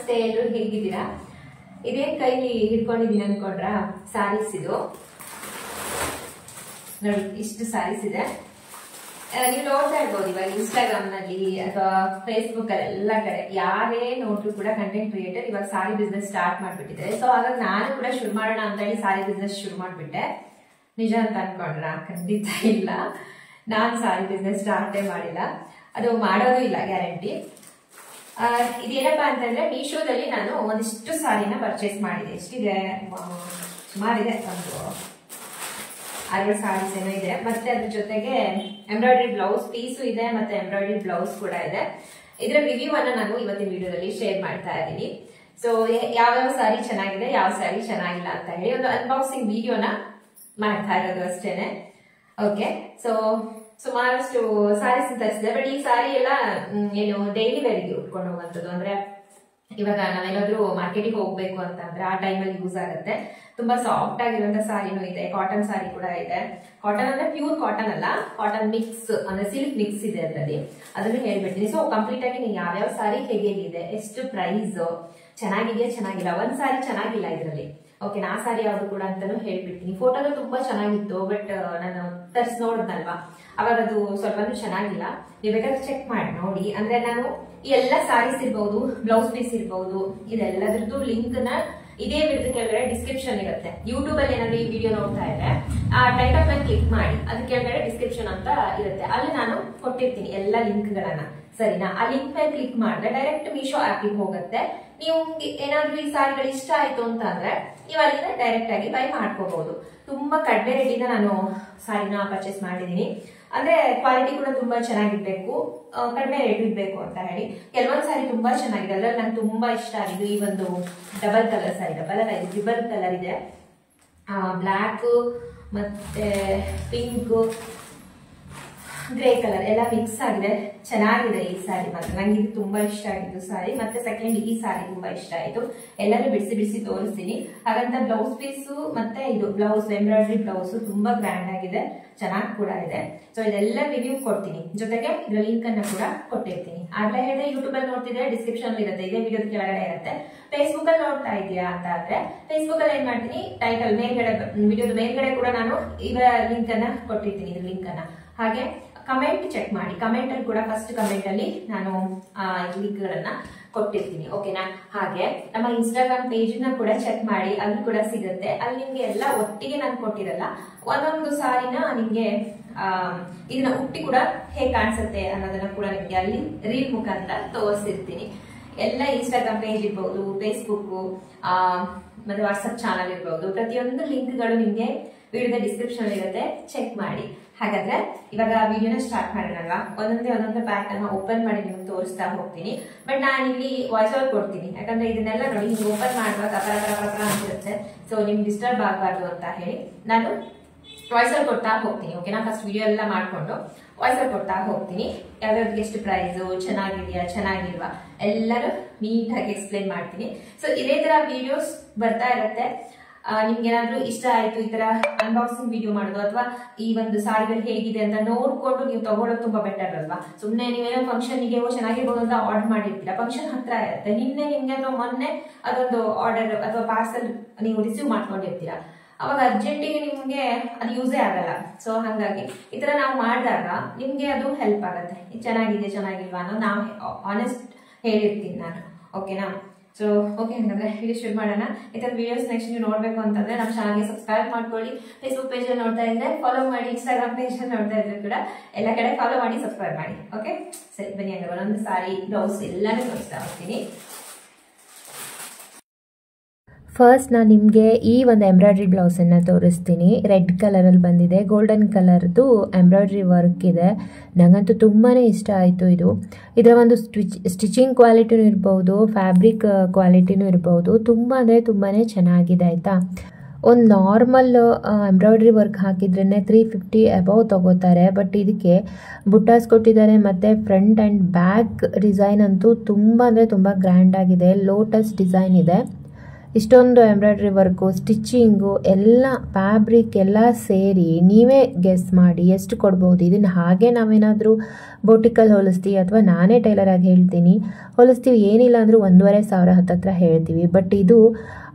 ನಮಸ್ತೆ, ಎಲ್ಲರೂ ಹೇಗಿದ್ದೀರಾ? ಇದೇನ್ ಕೈಲಿ ಹಿಡ್ಕೊಂಡಿದ್ದೀನಿ ಅನ್ಕೊಂಡ್ರಾ? ಸ್ಯಾರೀಸ್ ಇದು ನೋಡಿ, ಇಷ್ಟು ಸ್ಯಾರೀಸ್ ಇದೆ. ನೀವು ನೋಡ್ತಾ ಇರ್ಬೋದು ಇವಾಗ ಇನ್ಸ್ಟಾಗ್ರಾಮ್ ನಲ್ಲಿ ಅಥವಾ ಫೇಸ್ಬುಕ್ ಅಲ್ಲಿ ಎಲ್ಲ ಕಡೆ ಯಾರೇ ನೋಡ್ರು ಕೂಡ ಕಂಟೆಂಟ್ ಕ್ರಿಯೇಟರ್ ಇವಾಗ ಸಾರಿ ಬಿಸ್ನೆಸ್ ಸ್ಟಾರ್ಟ್ ಮಾಡ್ಬಿಟ್ಟಿದ್ದಾರೆ. ಸೊ ಹಾಗಾಗಿ ನಾನು ಕೂಡ ಶುರು ಮಾಡೋಣ ಅಂತ ಹೇಳಿ ಸಾರಿ ಬಿಸ್ನೆಸ್ ಶುರು ಮಾಡ್ಬಿಟ್ಟೆ. ನಿಜ ಅಂತ ಅನ್ಕೊಂಡ್ರ? ಖಂಡಿತ ಇಲ್ಲ, ನಾನು ಸಾರಿ ಬಿಸ್ನೆಸ್ ಸ್ಟಾರ್ಟೇ ಮಾಡಿಲ್ಲ, ಅದು ಮಾಡೋದು ಇಲ್ಲ ಗ್ಯಾರಂಟಿ. ಇದೇನಪ್ಪಾ ಅಂತಂದ್ರೆ ಮೀಶೋದಲ್ಲಿ ನಾನು ಒಂದಿಷ್ಟು ಸಾರಿನ ಪರ್ಚೇಸ್ ಮಾಡಿದೆ. ಎಷ್ಟಿದೆ? ಸುಮಾರಿದೆ, ಒಂದು 60 ಸಾರೀಸ್ ಏನೋ ಇದೆ. ಮತ್ತೆ ಅದ್ರ ಜೊತೆಗೆ ಎಂಬ್ರಾಯ್ಡರಿ ಬ್ಲೌಸ್ ಪೀಸು ಇದೆ, ಮತ್ತೆ ಎಂಬ್ರಾಯ್ಡರಿ ಬ್ಲೌಸ್ ಕೂಡ ಇದೆ. ಇದರ ರಿವ್ಯೂ ಅನ್ನ ನಾನು ಇವತ್ತಿನ ವಿಡಿಯೋದಲ್ಲಿ ಶೇರ್ ಮಾಡ್ತಾ ಇದ್ದೀನಿ. ಸೊ ಯಾವ್ಯಾವ ಸಾರಿ ಚೆನ್ನಾಗಿದೆ, ಯಾವ ಸಾರಿ ಚೆನ್ನಾಗಿಲ್ಲ ಅಂತ ಹೇಳಿ ಒಂದು ಅನ್ಬಾಕ್ಸಿಂಗ್ ವಿಡಿಯೋನ ಮಾಡ್ತಾ ಇರೋದು ಅಷ್ಟೇನೆ. ಓಕೆ, ಸೊ ಸುಮಾರಷ್ಟು ಸಾರೀಸ್ ತರಿಸಿದೆ. ಬಟ್ ಈ ಸಾರಿ ಎಲ್ಲ ಏನು ಡೈಲಿ ವೇರ್ಗೆ ಉಟ್ಕೊಂಡು ಹೋಗುವಂಥದ್ದು. ಅಂದ್ರೆ ಇವಾಗ ನಾವೇನಾದ್ರೂ ಮಾರ್ಕೆಟಿಗೆ ಹೋಗ್ಬೇಕು ಅಂತಂದ್ರೆ ಆ ಟೈಮಲ್ಲಿ ಯೂಸ್ ಆಗುತ್ತೆ. ತುಂಬಾ ಸಾಫ್ಟ್ ಆಗಿರುವಂತ ಸಾರಿನೂ ಇದೆ, ಕಾಟನ್ ಸಾರಿ ಕೂಡ ಇದೆ. ಕಾಟನ್ ಅಂದ್ರೆ ಪ್ಯೂರ್ ಕಾಟನ್ ಅಲ್ಲ, ಕಾಟನ್ ಮಿಕ್ಸ್ ಅಂದ್ರೆ ಸಿಲ್ಕ್ ಮಿಕ್ಸ್ ಇದೆ ಅದರಲ್ಲಿ, ಅದನ್ನು ಹೇಳ್ಬಿಡ್ತೀನಿ. ಸೊ ಕಂಪ್ಲೀಟ್ ಆಗಿ ನೀವು ಯಾವ್ಯಾವ ಸಾರಿ ಹೇಗಿದೆ, ಎಷ್ಟು ಪ್ರೈಸ್, ಚೆನ್ನಾಗಿದೆಯಾ ಚೆನ್ನಾಗಿಲ್ಲ, ಒಂದ್ ಸಾರಿ ಚೆನ್ನಾಗಿಲ್ಲ ಇದರಲ್ಲಿ. ಓಕೆ, ನಾ ಸಾರಿ ಯಾವ್ದು ಕೂಡ ಅಂತಾನು ಹೇಳ್ಬಿಡ್ತೀನಿ. ಫೋಟೋನು ತುಂಬಾ ಚೆನ್ನಾಗಿತ್ತು, ಬಟ್ ನಾನು ತರ್ಸಿ ನೋಡಿದ್ನಲ್ವಾ, ಅವಾಗ ಅದು ಸ್ವಲ್ಪ ಚೆನ್ನಾಗಿಲ್ಲ. ನೀವು ಬೇಕಾದ್ರೆ ಚೆಕ್ ಮಾಡಿ ನೋಡಿ. ಅಂದ್ರೆ ನಾನು ಈ ಎಲ್ಲ ಸಾರೀಸ್ ಇರ್ಬಹುದು, ಬ್ಲೌಸ್ ಪೀಸ್ ಇರ್ಬಹುದು, ಇದೆಲ್ಲದ್ರದ್ದು ಲಿಂಕ್ ನ ಇದೇ ವಿಡಿಯೋ ಕೆಳಗಡೆ ಡಿಸ್ಕ್ರಿಪ್ಷನ್ ಇರುತ್ತೆ. ಯೂಟ್ಯೂಬ್ ಅಲ್ಲಿ ಏನಾದ್ರು ಈ ವಿಡಿಯೋ ನೋಡ್ತಾ ಇದ್ರೆ ಆ ಟೈಟಲ್ ಮೇಲೆ ಕ್ಲಿಕ್ ಮಾಡಿ, ಅದ್ರ ಕೆಳಗಡೆ ಡಿಸ್ಕ್ರಿಪ್ಷನ್ ಅಂತ ಇರುತ್ತೆ, ಅಲ್ಲಿ ನಾನು ಕೊಟ್ಟಿರ್ತೀನಿ ಎಲ್ಲ ಲಿಂಕ್ ಗಳನ್ನ. ಸರಿನಾ? ಆ ಲಿಂಕ್ ಮೇಲೆ ಕ್ಲಿಕ್ ಮಾಡಿದ್ರೆ ಡೈರೆಕ್ಟ್ ಮೀಶೋ ಆಪಿಗೆ ಹೋಗುತ್ತೆ. ನೀವು ಏನಾದ್ರೂ ಈ ಸಾರಿಗಳು ಇಷ್ಟ ಆಯ್ತು ಅಂತ ಅಂದ್ರೆ ನೀವು ಅಲ್ಲಿಂದ ಡೈರೆಕ್ಟ್ ಆಗಿ ಬೈ ಮಾಡ್ಕೋಬಹುದು. ತುಂಬಾ ಕಡಿಮೆ ರೇಟಿಂದ ನಾನು ಸಾರಿನ ಪರ್ಚೇಸ್ ಮಾಡಿದೀನಿ. ಅಂದ್ರೆ ಕ್ವಾಲಿಟಿ ಕೂಡ ತುಂಬಾ ಚೆನ್ನಾಗಿರ್ಬೇಕು, ಕಡಿಮೆ ರೇಟ್ ಇರ್ಬೇಕು ಅಂತ ಹೇಳಿ. ಕೆಲವೊಂದು ಸಾರಿ ತುಂಬಾ ಚೆನ್ನಾಗಿದೆ, ಅದ್ರಲ್ಲಿ ನಂಗೆ ತುಂಬಾ ಇಷ್ಟ ಆಗಿದ್ದು ಈ ಒಂದು ಡಬಲ್ ಕಲರ್ ಸಾರಿ. ಡಬಲ್ ಅಲ್ಲ, ಇದು ಟ್ರಿಬಲ್ ಕಲರ್ ಇದೆ. ಬ್ಲಾಕ್ ಮತ್ತೆ ಪಿಂಕ್, ಗ್ರೇ ಕಲರ್ ಎಲ್ಲ ಮಿಕ್ಸ್ ಆಗಿದೆ. ಚೆನ್ನಾಗಿದೆ ಈ ಸಾರಿ ಮಾತ್ರ, ನಂಗೆ ಇದು ತುಂಬಾ ಇಷ್ಟ ಆಗಿದ್ದು ಸಾರಿ. ಮತ್ತೆ ಸೆಕೆಂಡ್ ಈ ಸಾರಿ ತುಂಬಾ ಇಷ್ಟ ಆಯ್ತು. ಎಲ್ಲರೂ ಬಿಡಿಸಿ ಬಿಡಿಸಿ ತೋರಿಸ್ತೀನಿ. ಹಾಗಂತ ಬ್ಲೌಸ್ ಪೀಸು ಮತ್ತೆ ಇದು ಬ್ಲೌಸ್ ಎಂಬ್ರಾಯ್ಡರಿ ಬ್ಲೌಸ್ ತುಂಬಾ ಗ್ರ್ಯಾಂಡ್ ಆಗಿದೆ, ಚೆನ್ನಾಗಿ ಕೂಡ ಇದೆ. ಸೊ ಇದೆಲ್ಲ ರಿವ್ಯೂ ಕೊಡ್ತೀನಿ, ಜೊತೆಗೆ ಇದ್ರ ಲಿಂಕ್ ಅನ್ನ ಕೂಡ ಕೊಟ್ಟಿರ್ತೀನಿ. ಆಗ್ಲೇ ಹೇಳಿದ್ರೆ ಯೂಟ್ಯೂಬ್ ಅಲ್ಲಿ ನೋಡ್ತಿದ್ರೆ ಡಿಸ್ಕ್ರಿಪ್ಷನ್ ಇರುತ್ತೆ, ಇದೇ ವಿಡಿಯೋದ ಕೆಳಗಡೆ ಇರುತ್ತೆ. ಫೇಸ್ಬುಕ್ ಅಲ್ಲಿ ನೋಡ್ತಾ ಇದೀಯಾ ಅಂತ ಆದ್ರೆ ಫೇಸ್ಬುಕ್ ಅಲ್ಲಿ ಏನ್ ಮಾಡ್ತೀನಿ, ಟೈಟಲ್ ಮೇಲ್ಗಡೆ ವಿಡಿಯೋದ ಮೇಲ್ಗಡೆ ಕೂಡ ನಾನು ಇವರ ಲಿಂಕ್ ಅನ್ನ ಕೊಟ್ಟಿರ್ತೀನಿ, ಇದ್ರ ಲಿಂಕ್ ಅನ್ನ. ಹಾಗೆ ಕಮೆಂಟ್ ಚೆಕ್ ಮಾಡಿ, ಕಮೆಂಟ್ ಅಲ್ಲಿ ಕೂಡ ಫಸ್ಟ್ ಕಮೆಂಟ್ ಅಲ್ಲಿ ನಾನು ಲಿಂಕ್ ಗಳನ್ನ ಕೊಟ್ಟಿರ್ತೀನಿ. ಓಕೆನಾ? ಹಾಗೆ ನಮ್ಮ ಇನ್ಸ್ಟಾಗ್ರಾಮ್ ಪೇಜ್ ನ ಕೂಡ ಚೆಕ್ ಮಾಡಿ, ಅಲ್ಲಿ ಕೂಡ ಸಿಗುತ್ತೆ. ಅಲ್ಲಿ ನಿಮ್ಗೆ ಎಲ್ಲ ಒಟ್ಟಿಗೆ ನಾನು ಕೊಟ್ಟಿರಲ್ಲ, ಒಂದೊಂದು ಸಾರಿನ ನಿಮ್ಗೆ ಇದನ್ನ ಉಟ್ಟಿ ಕೂಡ ಹೇಗೆ ಕಾಣಿಸುತ್ತೆ ಅನ್ನೋದನ್ನ ಕೂಡ ನಿಮ್ಗೆ ಅಲ್ಲಿ ರೀಲ್ ಮುಖಾಂತರ ತೋರಿಸಿರ್ತೀನಿ. ಎಲ್ಲ ಇನ್ಸ್ಟಾಗ್ರಾಮ್ ಪೇಜ್ ಇರ್ಬಹುದು, ಫೇಸ್ಬುಕ್ ಮತ್ತೆ ವಾಟ್ಸ್ಆಪ್ ಚಾನಲ್ ಇರ್ಬಹುದು, ಪ್ರತಿಯೊಂದು ಲಿಂಕ್ ಗಳು ನಿಮ್ಗೆ ವಿಡಿಯೋದ ಡಿಸ್ಕ್ರಿಪ್ಷನ್ ಇರುತ್ತೆ, ಚೆಕ್ ಮಾಡಿ. ಹಾಗಾದ್ರೆ ಇವಾಗ ವಿಡಿಯೋನ ಸ್ಟಾರ್ಟ್ ಮಾಡೋಣಲ್ವಾ? ಒಂದೊಂದೇ ಪ್ಯಾಕ್ ಅನ್ನ ಓಪನ್ ಮಾಡಿ ನಿಮ್ಗೆ ತೋರಿಸ್ತಾ ಹೋಗ್ತೀನಿ. ಬಟ್ ನಾನು ಇಲ್ಲಿ ವಾಯ್ಸ್ ಓವರ್ ಕೊಡ್ತೀನಿ, ಯಾಕಂದ್ರೆ ಇದನ್ನೆಲ್ಲ ನೋಡಿ ನೀವು ಓಪನ್ ಮಾಡುವಾಗ ಕಪರ ಅಂತಿರುತ್ತೆ. ಸೊ ನಿಮ್ಗೆ ಡಿಸ್ಟರ್ಬ್ ಆಗಬಾರ್ದು ಅಂತ ಹೇಳಿ ನಾನು ವಾಯ್ಸ್ ಓವರ್ ಕೊಡ್ತಾ ಹೋಗ್ತೀನಿ. ಓಕೆನಾ? ಫಸ್ಟ್ ವಿಡಿಯೋ ಎಲ್ಲ ಮಾಡ್ಕೊಂಡು ವಾಯ್ಸ್ ಓವರ್ ಕೊಡ್ತಾ ಹೋಗ್ತೀನಿ. ಯಾವ್ಯಾವ್ದು ಎಷ್ಟು ಪ್ರೈಸ್, ಚೆನ್ನಾಗಿದೆಯಾ ಚೆನ್ನಾಗಿಲ್ವಾ ಎಲ್ಲರೂ ನೀಟಾಗಿ ಎಕ್ಸ್ಪ್ಲೇನ್ ಮಾಡ್ತೀನಿ. ಸೊ ಇದೇ ತರ ವಿಡಿಯೋಸ್ ಬರ್ತಾ ಇರುತ್ತೆ. ನಿಮ್ಗೆ ಏನಾದ್ರೂ ಇಷ್ಟ ಆಯ್ತು ಈ ತರ ಅನ್ಬಾಕ್ಸಿಂಗ್ ವಿಡಿಯೋ ಮಾಡೋದು, ಅಥವಾ ಈ ಒಂದು ಸಾರಿಗಳು ಹೇಗಿದೆ ಅಂತ ನೋಡ್ಕೊಂಡು ನೀವು ತಗೊಳ್ಳೋದು ತುಂಬಾ ಬೆಟರ್ ಅಲ್ವಾ? ಸುಮ್ನೆ ನೀವೇನೋ ಫಂಕ್ಷನ್ಗೆ ಚೆನ್ನಾಗಿರ್ಬೋದು ಅಂತ ಆರ್ಡರ್ ಮಾಡಿರ್ತೀರಾ, ಫಂಕ್ಷನ್ ಹತ್ರ ಇರುತ್ತೆ, ನಿನ್ನೆ ನಿಮ್ಗೆ ಅಥವಾ ಮೊನ್ನೆ ಅದೊಂದು ಆರ್ಡರ್ ಅಥವಾ ಪಾರ್ಸಲ್ ನೀವು ರಿಸೀವ್ ಮಾಡ್ಕೊಂಡಿರ್ತೀರಾ, ಅವಾಗ ಅರ್ಜೆಂಟಿಗೆ ನಿಮ್ಗೆ ಅದು ಯೂಸೇ ಆಗಲ್ಲ. ಸೊ ಹಾಗಾಗಿ ಈ ತರ ನಾವು ಮಾಡಿದಾಗ ನಿಮ್ಗೆ ಅದು ಹೆಲ್ಪ್ ಆಗುತ್ತೆ. ಚೆನ್ನಾಗಿದೆ ಚೆನ್ನಾಗಿಲ್ವಾ ಅನ್ನೋ ನಾವು ಆನೆಸ್ಟ್ ಹೇಳಿರ್ತೀನಿ ನಾನು. ಓಕೆನಾ? ಸೊ ಓಕೆ, ಹಂಗಂದ್ರೆ ವಿಡಿಯೋ ಶುರು ಮಾಡೋಣ. ಈ ತರ ವಿಡಿಯೋಸ್ ನೆಕ್ಸ್ಟ್ ನೀವು ನೋಡ್ಬೇಕು ಅಂತಂದ್ರೆ ನಮ್ಮ ಚಾನಲ್ಗೆ ಸಬ್ಸ್ಕ್ರೈಬ್ ಮಾಡ್ಕೊಳ್ಳಿ. ಫೇಸ್ಬುಕ್ ಪೇಜ್ ಅಲ್ಲಿ ನೋಡ್ತಾ ಇದ್ರೆ ಫಾಲೋ ಮಾಡಿ, ಇನ್ಸ್ಟಾಗ್ರಾಮ್ ಪೇಜ್ ಅಲ್ಲಿ ನೋಡ್ತಾ ಇದ್ರೆ ಕೂಡ ಎಲ್ಲ ಕಡೆ ಫಾಲೋ ಮಾಡಿ, ಸಬ್ಸ್ಕ್ರೈಬ್ ಮಾಡಿ. ಓಕೆ, ಸರಿ ಬನ್ನಿ. ಹಂಗ ಒಂದೊಂದು ಸಾರಿ ಬ್ಲೌಸ್ ಎಲ್ಲಾನು ತೋರಿಸ್ತಾ ಹೋಗ್ತೀನಿ. ಫಸ್ಟ್ ನಾನು ನಿಮಗೆ ಈ ಒಂದು ಎಂಬ್ರಾಯ್ಡ್ರಿ ಬ್ಲೌಸನ್ನು ತೋರಿಸ್ತೀನಿ. ರೆಡ್ ಕಲರಲ್ಲಿ ಬಂದಿದೆ, ಗೋಲ್ಡನ್ ಕಲರ್ದು ಎಂಬ್ರಾಯ್ಡ್ರಿ ವರ್ಕ್ ಇದೆ. ನನಗಂತೂ ತುಂಬಾ ಇಷ್ಟ ಆಯಿತು ಇದು. ಇದರ ಒಂದು ಸ್ಟಿಚಿಂಗ್ ಕ್ವಾಲಿಟಿನೂ ಇರ್ಬೋದು, ಫ್ಯಾಬ್ರಿಕ್ ಕ್ವಾಲಿಟಿನೂ ಇರ್ಬೋದು, ತುಂಬ ಅಂದರೆ ತುಂಬಾ ಚೆನ್ನಾಗಿದೆ ಆಯಿತಾ. ಒಂದು ನಾರ್ಮಲ್ ಎಂಬ್ರಾಯ್ಡ್ರಿ ವರ್ಕ್ ಹಾಕಿದ್ರೇ 350 ಅಬೌವ್ ತೊಗೋತಾರೆ. ಬಟ್ ಇದಕ್ಕೆ ಬುಟ್ಟಾಸ್ ಕೊಟ್ಟಿದ್ದಾರೆ, ಮತ್ತು ಫ್ರಂಟ್ ಆ್ಯಂಡ್ ಬ್ಯಾಕ್ ಡಿಸೈನ್ ಅಂತೂ ತುಂಬ ಅಂದರೆ ತುಂಬ ಗ್ರ್ಯಾಂಡ್ ಆಗಿದೆ. ಲೋಟಸ್ ಡಿಸೈನ್ ಇದೆ. ಇಷ್ಟೊಂದು ಎಂಬ್ರಾಯ್ಡ್ರಿ ವರ್ಕು, ಸ್ಟಿಚ್ಚಿಂಗು ಎಲ್ಲ, ಫ್ಯಾಬ್ರಿಕ್ ಎಲ್ಲ ಸೇರಿ ನೀವೇ ಗೆಸ್ ಮಾಡಿ ಎಷ್ಟು ಕೊಡ್ಬೋದು. ಇದನ್ನು ಹಾಗೆ ನಾವೇನಾದರೂ ಬೋಟಿಕಲ್ಲಿ ಹೊಲಿಸ್ತೀವಿ ಅಥವಾ ನಾನೇ ಟೈಲರ್ ಆಗಿ ಹೇಳ್ತೀನಿ ಹೊಲಿಸ್ತೀವಿ, ಏನಿಲ್ಲ ಅಂದರೂ 1,500 ಹತ್ತತ್ರ ಹೇಳ್ತೀವಿ. ಬಟ್ ಇದು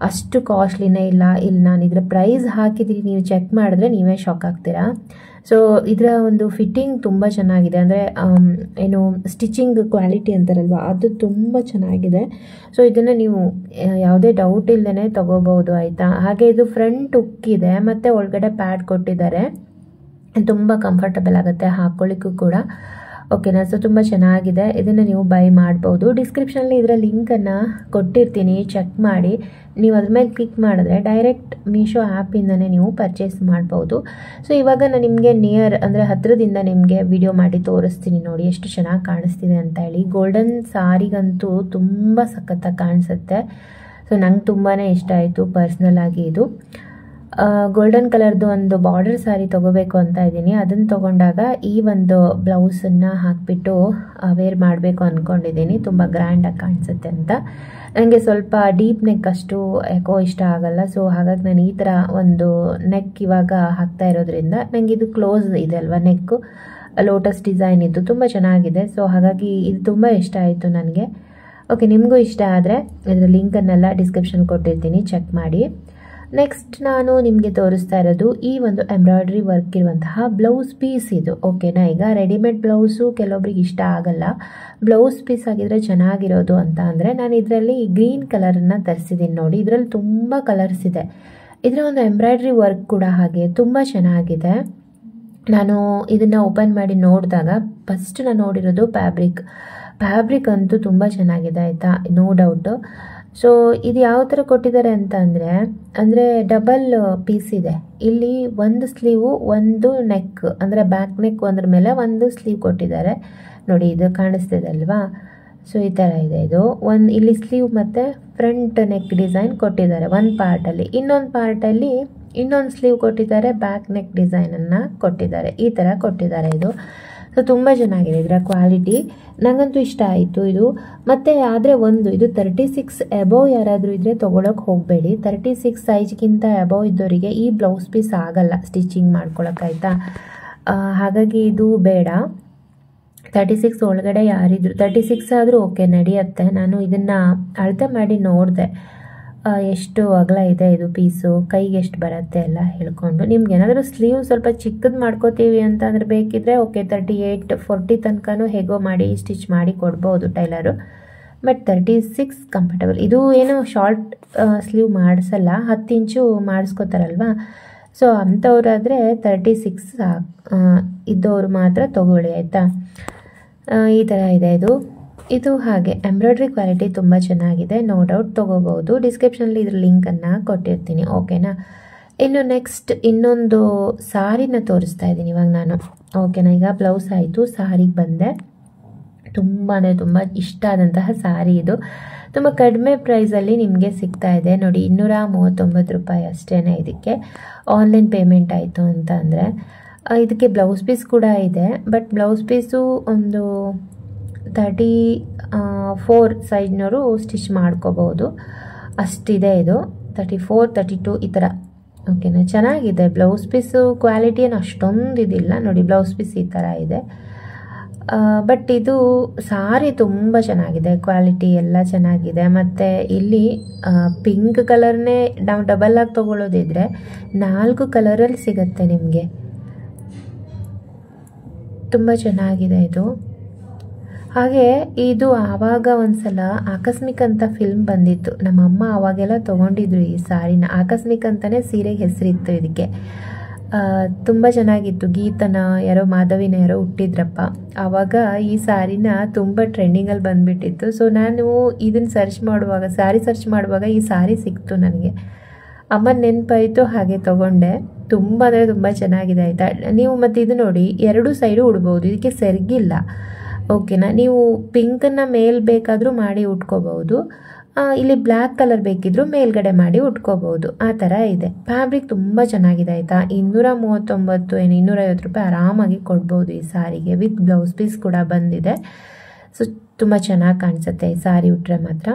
ಅಷ್ಟು ಕಾಸ್ಟ್ಲಿನೇ ಇಲ್ಲ. ಇಲ್ಲಿ ನಾನು ಇದರ ಪ್ರೈಸ್ ಹಾಕಿದ್ದೀನಿ, ನೀವು ಚೆಕ್ ಮಾಡಿದ್ರೆ ನೀವೇ ಶಾಕ್ ಆಗ್ತೀರಾ. ಸೊ ಇದರ ಒಂದು ಫಿಟ್ಟಿಂಗ್ ತುಂಬ ಚೆನ್ನಾಗಿದೆ, ಅಂದರೆ ಏನು ಸ್ಟಿಚಿಂಗ್ ಕ್ವಾಲಿಟಿ ಅಂತಾರಲ್ವ ಅದು ತುಂಬ ಚೆನ್ನಾಗಿದೆ. ಸೊ ಇದನ್ನು ನೀವು ಯಾವುದೇ ಡೌಟ್ ಇಲ್ಲದೇ ತೊಗೋಬೋದು ಆಯಿತಾ. ಹಾಗೆ ಇದು ಫ್ರಂಟ್ ಹುಕ್ ಇದೆ ಮತ್ತು ಒಳಗಡೆ ಪ್ಯಾಡ್ ಕೊಟ್ಟಿದ್ದಾರೆ, ತುಂಬ ಕಂಫರ್ಟಬಲ್ ಆಗುತ್ತೆ ಹಾಕ್ಕೊಳ್ಳಿಕ್ಕೂ ಕೂಡ. ಓಕೆನಾ. ಸೊ ತುಂಬ ಚೆನ್ನಾಗಿದೆ, ಇದನ್ನು ನೀವು ಬೈ ಮಾಡ್ಬೋದು. ಡಿಸ್ಕ್ರಿಪ್ಷನಲ್ಲಿ ಇದರ ಲಿಂಕನ್ನು ಕೊಟ್ಟಿರ್ತೀನಿ, ಚೆಕ್ ಮಾಡಿ. ನೀವು ಅದ್ರ ಮೇಲೆ ಕ್ಲಿಕ್ ಮಾಡಿದ್ರೆ ಡೈರೆಕ್ಟ್ ಮೀಶೋ ಆ್ಯಪಿಂದನೇ ನೀವು ಪರ್ಚೇಸ್ ಮಾಡ್ಬೋದು. ಸೊ ಇವಾಗ ನಾನು ನಿಮಗೆ ನಿಯರ್ ಅಂದರೆ ಹತ್ತಿರದಿಂದ ನಿಮಗೆ ವಿಡಿಯೋ ಮಾಡಿ ತೋರಿಸ್ತೀನಿ ನೋಡಿ ಎಷ್ಟು ಚೆನ್ನಾಗಿ ಕಾಣಿಸ್ತಿದೆ ಅಂತ ಹೇಳಿ. ಗೋಲ್ಡನ್ ಸಾರಿಗಂತೂ ತುಂಬ ಸಖತ್ತಾಗಿ ಕಾಣಿಸುತ್ತೆ. ಸೊ ನಂಗೆ ತುಂಬಾ ಇಷ್ಟ ಆಯಿತು ಪರ್ಸ್ನಲ್ ಆಗಿ. ಇದು ಗೋಲ್ಡನ್ ಕಲರ್ದು ಒಂದು ಬಾರ್ಡರ್ ಸ್ಯಾರಿ ತೊಗೋಬೇಕು ಅಂತ ಇದ್ದೀನಿ. ಅದನ್ನು ತೊಗೊಂಡಾಗ ಈ ಒಂದು ಬ್ಲೌಸನ್ನು ಹಾಕಿಬಿಟ್ಟು ವೇರ್ ಮಾಡಬೇಕು ಅಂದ್ಕೊಂಡಿದ್ದೀನಿ, ತುಂಬ ಗ್ರ್ಯಾಂಡಾಗಿ ಕಾಣಿಸುತ್ತೆ ಅಂತ. ನನಗೆ ಸ್ವಲ್ಪ ಡೀಪ್ ನೆಕ್ ಅಷ್ಟು ಯಾಕೋ ಇಷ್ಟ ಆಗಲ್ಲ. ಸೊ ಹಾಗಾಗಿ ನಾನು ಈ ಥರ ಒಂದು ನೆಕ್ ಇವಾಗ ಹಾಕ್ತಾ ಇರೋದ್ರಿಂದ ನನಗೆ ಇದು ಕ್ಲೋಸ್ ಇದೆ ಅಲ್ವಾ ನೆಕ್ಕು, ಲೋಟಸ್ ಡಿಸೈನ್ ಇದ್ದು ತುಂಬ ಚೆನ್ನಾಗಿದೆ. ಸೊ ಹಾಗಾಗಿ ಇದು ತುಂಬ ಇಷ್ಟ ಆಯಿತು ನನಗೆ. ಓಕೆ, ನಿಮಗೂ ಇಷ್ಟ ಆದರೆ ಇದರ ಲಿಂಕನ್ನೆಲ್ಲ ಡಿಸ್ಕ್ರಿಪ್ಷನ್ ಕೊಟ್ಟಿರ್ತೀನಿ, ಚೆಕ್ ಮಾಡಿ. ನೆಕ್ಸ್ಟ್ ನಾನು ನಿಮಗೆ ತೋರಿಸ್ತಾ ಇರೋದು ಈ ಒಂದು ಎಂಬ್ರಾಯ್ಡ್ರಿ ವರ್ಕ್ ಇರುವಂತಹ ಬ್ಲೌಸ್ ಪೀಸ್ ಇದು. ಓಕೆನಾ. ಈಗ ರೆಡಿಮೇಡ್ ಬ್ಲೌಸು ಕೆಲವೊಬ್ರಿಗೆ ಇಷ್ಟ ಆಗಲ್ಲ, ಬ್ಲೌಸ್ ಪೀಸ್ ಆಗಿದ್ರೆ ಚೆನ್ನಾಗಿರೋದು ಅಂತ ಅಂದರೆ ನಾನು ಇದರಲ್ಲಿ ಗ್ರೀನ್ ಕಲರನ್ನು ತರಿಸಿದ್ದೀನಿ ನೋಡಿ. ಇದರಲ್ಲಿ ತುಂಬ ಕಲರ್ಸ್ ಇದೆ. ಇದರ ಒಂದು ಎಂಬ್ರಾಯ್ಡ್ರಿ ವರ್ಕ್ ಕೂಡ ಹಾಗೆ ತುಂಬ ಚೆನ್ನಾಗಿದೆ. ನಾನು ಇದನ್ನು ಓಪನ್ ಮಾಡಿ ನೋಡಿದಾಗ ಫಸ್ಟ್ ನಾನು ನೋಡಿರೋದು ಫ್ಯಾಬ್ರಿಕ್ ಅಂತೂ ತುಂಬ ಚೆನ್ನಾಗಿದೆ ಆಯಿತಾ, ನೋ ಡೌಟು. ಸೊ ಇದು ಯಾವ ಥರ ಕೊಟ್ಟಿದ್ದಾರೆ ಅಂತ ಅಂದರೆ ಡಬಲ್ ಪೀಸ್ ಇದೆ. ಇಲ್ಲಿ ಒಂದು ಸ್ಲೀವು ಒಂದು ನೆಕ್ ಅಂದರೆ ಬ್ಯಾಕ್ ನೆಕ್ ಒಂದ್ರ ಮೇಲೆ ಒಂದು ಸ್ಲೀವ್ ಕೊಟ್ಟಿದ್ದಾರೆ ನೋಡಿ, ಇದು ಕಾಣಿಸ್ತಿದೆ ಅಲ್ವಾ. ಸೊ ಈ ಥರ ಇದೆ ಇದು. ಇಲ್ಲಿ ಸ್ಲೀವ್ ಮತ್ತು ಫ್ರಂಟ್ ನೆಕ್ ಡಿಸೈನ್ ಕೊಟ್ಟಿದ್ದಾರೆ ಒಂದು ಪಾರ್ಟಲ್ಲಿ, ಇನ್ನೊಂದು ಪಾರ್ಟಲ್ಲಿ ಇನ್ನೊಂದು ಸ್ಲೀವ್ ಕೊಟ್ಟಿದ್ದಾರೆ, ಬ್ಯಾಕ್ ನೆಕ್ ಡಿಸೈನನ್ನು ಕೊಟ್ಟಿದ್ದಾರೆ, ಈ ಥರ ಕೊಟ್ಟಿದ್ದಾರೆ ಇದು. ಸೊ ತುಂಬ ಚೆನ್ನಾಗಿದೆ ಇದರ ಕ್ವಾಲಿಟಿ, ನನಗಂತೂ ಇಷ್ಟ ಆಯಿತು ಇದು. ಮತ್ತು ಆದರೆ ಇದು 36 ಎಬೋವ್ ಯಾರಾದರೂ ಇದ್ದರೆ ತೊಗೊಳಕ್ಕೆ ಹೋಗಬೇಡಿ. 36 ಸೈಜ್ಗಿಂತ ಎಬೋವ್ ಇದ್ದವರಿಗೆ ಈ ಬ್ಲೌಸ್ ಪೀಸ್ ಆಗಲ್ಲ ಸ್ಟಿಚಿಂಗ್ ಮಾಡ್ಕೊಳಕ್ಕಾಯ್ತಾ. ಹಾಗಾಗಿ ಇದು ಬೇಡ. 36 ಒಳಗಡೆ ಯಾರಿದ್ರು 36 ಆದರೂ ಓಕೆ ನಡೆಯುತ್ತೆ. ನಾನು ಇದನ್ನು ಅಳತೆ ಮಾಡಿ ನೋಡಿದೆ ಎಷ್ಟು ಅಗಲ ಇದೆ ಇದು ಪೀಸು, ಕೈಗೆ ಎಷ್ಟು ಬರುತ್ತೆ ಎಲ್ಲ ಹೇಳ್ಕೊಂಡು. ನಿಮ್ಗೆ ಏನಾದರೂ ಸ್ಲೀವ್ ಸ್ವಲ್ಪ ಚಿಕ್ಕದು ಮಾಡ್ಕೋತೀವಿ ಅಂತಂದರೆ ಬೇಕಿದ್ರೆ ಓಕೆ 38, 40 ತನಕನೂ ಹೇಗೋ ಮಾಡಿ ಸ್ಟಿಚ್ ಮಾಡಿ ಕೊಡ್ಬೋದು ಟೈಲರು. But 36 comfortable. ಇದು ಏನು ಶಾರ್ಟ್ ಸ್ಲೀವ್ ಮಾಡಿಸಲ್ಲ, 10 ಇಂಚು ಮಾಡಿಸ್ಕೋತಾರಲ್ವ. ಸೊ ಅಂಥವ್ರಾದರೆ 36 ಇದ್ದವರು ಮಾತ್ರ ತೊಗೊಳ್ಳಿ ಆಯಿತಾ. ಈ ಥರ ಇದೆ ಇದು ಹಾಗೆ ಎಂಬ್ರಾಯ್ಡ್ರಿ ಕ್ವಾಲಿಟಿ ತುಂಬ ಚೆನ್ನಾಗಿದೆ, ನೋ ಡೌಟ್ ತೊಗೋಬೋದು. ಡಿಸ್ಕ್ರಿಪ್ಷನಲ್ಲಿ ಇದ್ರ ಲಿಂಕನ್ನು ಕೊಟ್ಟಿರ್ತೀನಿ. ಓಕೆನಾ. ಇನ್ನು ನೆಕ್ಸ್ಟ್ ಇನ್ನೊಂದು ಸಾರಿನ ತೋರಿಸ್ತಾ ಇದ್ದೀನಿ ಇವಾಗ ನಾನು. ಓಕೆನಾ. ಈಗ ಬ್ಲೌಸ್ ಆಯಿತು, ಸಾರಿಗೆ ಬಂದೆ. ತುಂಬ ಇಷ್ಟ ಆದಂತಹ ಸಾರಿ ಇದು. ತುಂಬ ಕಡಿಮೆ ಪ್ರೈಸಲ್ಲಿ ನಿಮಗೆ ಸಿಗ್ತಾ ಇದೆ ನೋಡಿ, 239 ರೂಪಾಯಿ ಅಷ್ಟೇ. ಇದಕ್ಕೆ ಆನ್ಲೈನ್ ಪೇಮೆಂಟ್ ಆಯಿತು ಅಂತ ಅಂದರೆ ಇದಕ್ಕೆ ಬ್ಲೌಸ್ ಪೀಸ್ ಕೂಡ ಇದೆ. ಬಟ್ ಬ್ಲೌಸ್ ಪೀಸು ಒಂದು 34 ಸೈಜ್ನವರು ಸ್ಟಿಚ್ ಮಾಡ್ಕೋಬೋದು ಅಷ್ಟಿದೆ. ಇದು 34, 32 ಈ ಥರ. ಓಕೆನಾ. ಚೆನ್ನಾಗಿದೆ ಬ್ಲೌಸ್ ಪೀಸು, ಕ್ವಾಲಿಟಿ ಏನು ಅಷ್ಟೊಂದು ಇದಿಲ್ಲ ನೋಡಿ. ಬ್ಲೌಸ್ ಪೀಸ್ ಈ ಥರ ಇದೆ. ಬಟ್ ಇದು ಸಾರಿ ತುಂಬ ಚೆನ್ನಾಗಿದೆ, ಕ್ವಾಲಿಟಿ ಎಲ್ಲ ಚೆನ್ನಾಗಿದೆ. ಮತ್ತು ಇಲ್ಲಿ ಪಿಂಕ್ ಕಲರ್ನೇ ನಾವು ಡಬಲ್ ಆಗಿ ತೊಗೊಳ್ಳೋದಿದ್ರೆ 4 ಕಲರಲ್ಲಿ ಸಿಗುತ್ತೆ ನಿಮಗೆ. ತುಂಬ ಚೆನ್ನಾಗಿದೆ ಇದು. ಹಾಗೆ ಇದು ಆವಾಗ ಒಂದ್ಸಲ ಆಕಸ್ಮಿಕ್ ಅಂತ ಫಿಲ್ಮ್ ಬಂದಿತ್ತು, ನಮ್ಮಮ್ಮ ಆವಾಗೆಲ್ಲ ತೊಗೊಂಡಿದ್ರು ಈ ಸಾರಿನ. ಆಕಸ್ಮಿಕ್ ಅಂತಲೇ ಸೀರೆಗೆ ಹೆಸರಿತ್ತು ಇದಕ್ಕೆ. ತುಂಬ ಚೆನ್ನಾಗಿತ್ತು. ಗೀತನ ಯಾರೋ ಮಾಧವಿನ ಯಾರೋ ಹುಟ್ಟಿದ್ರಪ್ಪ, ಆವಾಗ ಈ ಸಾರಿನ ತುಂಬ ಟ್ರೆಂಡಿಂಗಲ್ಲಿ ಬಂದುಬಿಟ್ಟಿತ್ತು. ಸೊ ನಾನು ಇದನ್ನು ಸಾರಿ ಸರ್ಚ್ ಮಾಡುವಾಗ ಈ ಸಾರಿ ಸಿಕ್ತು ನನಗೆ. ಅಮ್ಮನ ನೆನಪಾಯಿತು, ಹಾಗೆ ತೊಗೊಂಡೆ. ತುಂಬ ಚೆನ್ನಾಗಿದೆ ಆಯಿತಾ. ನೀವು ಮತ್ತು ಇದು ನೋಡಿ, 2 ಸೈಡು ಉಡ್ಬೋದು, ಇದಕ್ಕೆ ಸೆರ್ಗಿಲ್ಲ. ಓಕೆನಾ. ನೀವು ಪಿಂಕನ್ನು ಮೇಲ್ ಬೇಕಾದರೂ ಮಾಡಿ ಉಟ್ಕೋಬಹುದು, ಇಲ್ಲಿ ಬ್ಲ್ಯಾಕ್ ಕಲರ್ ಬೇಕಿದ್ರೂ ಮೇಲ್ಗಡೆ ಮಾಡಿ ಉಟ್ಕೋಬಹುದು, ಆ ಥರ ಇದೆ. ಫ್ಯಾಬ್ರಿಕ್ ತುಂಬ ಚೆನ್ನಾಗಿದೆ ಆಯಿತಾ. 239 ಏನು 250 ರೂಪಾಯಿ ಆರಾಮಾಗಿ ಕೊಡ್ಬೋದು ಈ ಸಾರಿಗೆ. ವಿತ್ ಬ್ಲೌಸ್ ಪೀಸ್ ಕೂಡ ಬಂದಿದೆ. ಸೊ ತುಂಬ ಚೆನ್ನಾಗಿ ಕಾಣಿಸುತ್ತೆ ಈ ಸಾರಿ ಉಟ್ರೆ ಮಾತ್ರ.